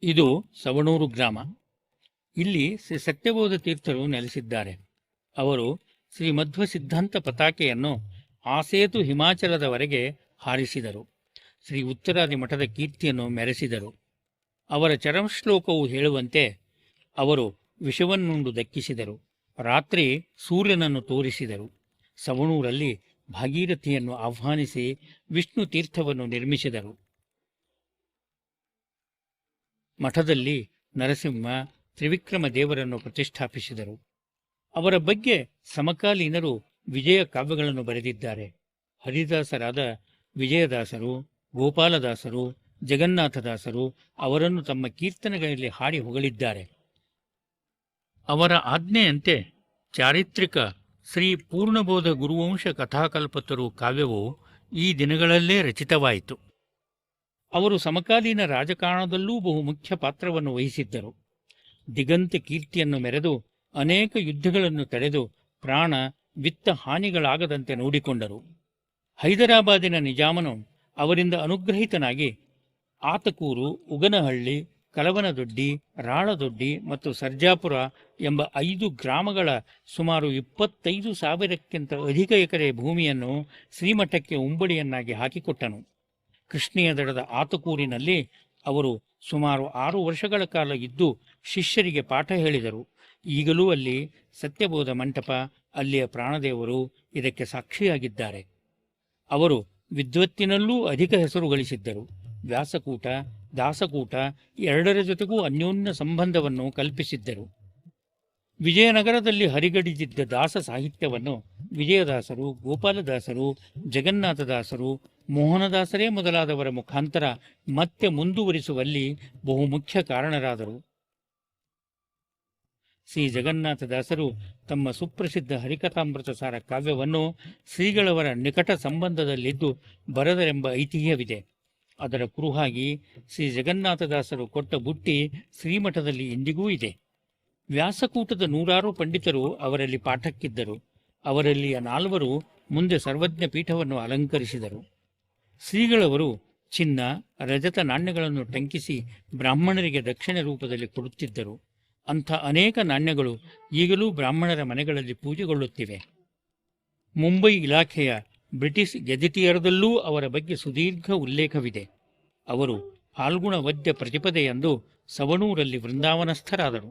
ಇದು ಸವಣೂರು ಗ್ರಾಮ. ಇಲ್ಲಿ ಶ್ರೀ ಸತ್ಯಬೋಧ ತೀರ್ಥರು ನೆಲೆಸಿದ್ದಾರೆ. ಅವರು ಶ್ರೀ ಮಧ್ವ ಸಿದ್ಧಾಂತ ಪತಾಕೆಯನ್ನು ಆಸೇತು ಹಿಮಾಚಲದವರೆಗೆ ಹಾರಿಸಿದರು. ಶ್ರೀ ಉತ್ತರಾದಿ ಮಠದ ಕೀರ್ತಿಯನ್ನು ಮೆರೆಸಿದರು. ಅವರ ಚರಮಶ್ಲೋಕವು ಹೇಳುವಂತೆ ಅವರು ವಿಷವನ್ನುಂಡು ದಕ್ಕಿಸಿದರು. ರಾತ್ರಿ ಸೂರ್ಯನನ್ನು ತೋರಿಸಿದರು. ಸವಣೂರಲ್ಲಿ ಭಾಗೀರಥಿಯನ್ನು ಆಹ್ವಾನಿಸಿ ವಿಷ್ಣು ತೀರ್ಥವನ್ನು ನಿರ್ಮಿಸಿದರು. ಮಠದಲ್ಲಿ ನರಸಿಂಹ ತ್ರಿವಿಕ್ರಮ ದೇವರನ್ನು ಪ್ರತಿಷ್ಠಾಪಿಸಿದರು. ಅವರ ಬಗ್ಗೆ ಸಮಕಾಲೀನರು ವಿಜಯ ಕಾವ್ಯಗಳನ್ನು ಬರೆದಿದ್ದಾರೆ. ಹರಿದಾಸರಾದ ವಿಜಯದಾಸರು, ಗೋಪಾಲದಾಸರು, ಜಗನ್ನಾಥದಾಸರು ಅವರನ್ನು ತಮ್ಮ ಕೀರ್ತನೆಗಳಲ್ಲಿ ಹಾಡಿ ಹೊಗಳಿದ್ದಾರೆ. ಅವರ ಆಜ್ಞೆಯಂತೆ ಚಾರಿತ್ರಿಕ ಶ್ರೀ ಪೂರ್ಣಬೋಧ ಗುರುವಂಶ ಕಥಾಕಲ್ಪತರು ಕಾವ್ಯವು ಈ ದಿನಗಳಲ್ಲೇ ರಚಿತವಾಯಿತು. ಅವರು ಸಮಕಾಲೀನ ರಾಜಕಾರಣದಲ್ಲೂ ಬಹುಮುಖ್ಯ ಪಾತ್ರವನ್ನು ವಹಿಸಿದ್ದರು. ದಿಗಂತ ಕೀರ್ತಿಯನ್ನು ಮೆರೆದು ಅನೇಕ ಯುದ್ಧಗಳನ್ನು ತಡೆದು ಪ್ರಾಣ ವಿತ್ತ ಹಾನಿಗಳಾಗದಂತೆ ನೋಡಿಕೊಂಡರು. ಹೈದರಾಬಾದಿನ ನಿಜಾಮನು ಅವರಿಂದ ಅನುಗ್ರಹಿತನಾಗಿ ಆತಕೂರು, ಉಗನಹಳ್ಳಿ, ಕಲವನದೊಡ್ಡಿ, ರಾಳದೊಡ್ಡಿ ಮತ್ತು ಸರ್ಜಾಪುರ ಎಂಬ 5 ಗ್ರಾಮಗಳ ಸುಮಾರು 25,000ಕ್ಕಿಂತ ಅಧಿಕ ಎಕರೆ ಭೂಮಿಯನ್ನು ಶ್ರೀಮಠಕ್ಕೆ ಉಂಬಡಿಯನ್ನಾಗಿ ಹಾಕಿಕೊಟ್ಟನು. ಕೃಷ್ಣೆಯ ದಡದ ಆತಕೂರಿನಲ್ಲಿ ಅವರು ಸುಮಾರು 6 ವರ್ಷಗಳ ಕಾಲ ಇದ್ದು ಶಿಷ್ಯರಿಗೆ ಪಾಠ ಹೇಳಿದರು. ಈಗಲೂ ಅಲ್ಲಿ ಸತ್ಯಬೋಧ ಮಂಟಪ, ಅಲ್ಲಿಯ ಪ್ರಾಣದೇವರು ಇದಕ್ಕೆ ಸಾಕ್ಷಿಯಾಗಿದ್ದಾರೆ. ಅವರು ವಿದ್ವತ್ತಿನಲ್ಲೂ ಅಧಿಕ ಹೆಸರು ಗಳಿಸಿದ್ದರು. ವ್ಯಾಸಕೂಟ, ದಾಸಕೂಟ ಎರಡರ ಜೊತೆಗೂ ಅನ್ಯೋನ್ಯ ಸಂಬಂಧವನ್ನು ಕಲ್ಪಿಸಿದ್ದರು. ವಿಜಯನಗರದಲ್ಲಿ ಹರಿಗಡಿದಿದ್ದ ದಾಸ ಸಾಹಿತ್ಯವನ್ನು ವಿಜಯದಾಸರು, ಗೋಪಾಲದಾಸರು, ಜಗನ್ನಾಥದಾಸರು, ಮೋಹನದಾಸರೇ ಮೊದಲಾದವರ ಮುಖಾಂತರ ಮತ್ತೆ ಮುಂದುವರಿಸುವಲ್ಲಿ ಬಹುಮುಖ್ಯ ಕಾರಣರಾದರು. ಶ್ರೀ ಜಗನ್ನಾಥದಾಸರು ತಮ್ಮ ಸುಪ್ರಸಿದ್ಧ ಹರಿಕಥಾಮೃತ ಸಾರ ಕಾವ್ಯವನ್ನು ಶ್ರೀಗಳವರ ನಿಕಟ ಸಂಬಂಧದಲ್ಲಿದ್ದು ಬರೆದರೆಂಬ ಐತಿಹ್ಯವಿದೆ. ಅದರ ಕುರುಹಾಗಿ ಶ್ರೀ ಜಗನ್ನಾಥದಾಸರು ಕೊಟ್ಟ ಬುಟ್ಟಿ ಶ್ರೀಮಠದಲ್ಲಿ ಇಂದಿಗೂ ಇದೆ. ವ್ಯಾಸಕೂಟದ 100 ಪಂಡಿತರು ಅವರಲ್ಲಿ ಪಾಠಕ್ಕಿದ್ದರು. ಅವರಲ್ಲಿಯ 4 ಮುಂದೆ ಸರ್ವಜ್ಞ ಪೀಠವನ್ನು ಅಲಂಕರಿಸಿದರು. ಶ್ರೀಗಳವರು ಚಿನ್ನ, ರಜತ ನಾಣ್ಯಗಳನ್ನು ಟಂಕಿಸಿ ಬ್ರಾಹ್ಮಣರಿಗೆ ದಕ್ಷಿಣ ರೂಪದಲ್ಲಿ ಕೊಡುತ್ತಿದ್ದರು. ಅಂಥ ಅನೇಕ ನಾಣ್ಯಗಳು ಈಗಲೂ ಬ್ರಾಹ್ಮಣರ ಮನೆಗಳಲ್ಲಿ ಪೂಜೆಗೊಳ್ಳುತ್ತಿವೆ. ಮುಂಬೈ ಇಲಾಖೆಯ ಬ್ರಿಟಿಷ್ ಗೆಜೆಟಿಯರದಲ್ಲೂ ಅವರ ಬಗ್ಗೆ ಸುದೀರ್ಘ ಉಲ್ಲೇಖವಿದೆ. ಅವರು ಫಾಲ್ಗುಣ ವದ್ಯ ಪ್ರತಿಪದೆಯಂದು ಸವಣೂರಲ್ಲಿ ವೃಂದಾವನಸ್ಥರಾದರು.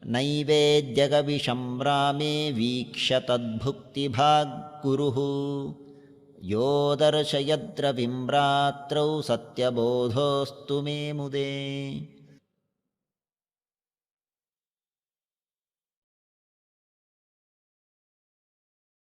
ನೈವೇದ್ಯಗವಿಶಂಭ್ರಾಮೇ ವೀಕ್ಷ್ಯ ತದ್ಭುಕ್ತಿಭಾಗ್ ಗುರುಃ ಯೋ ದರ್ಶಯದ್ರವಿಂ ರಾತ್ರೌ ಸತ್ಯಬೋಧೋಸ್ತು ಮೇ ಮುದೇ.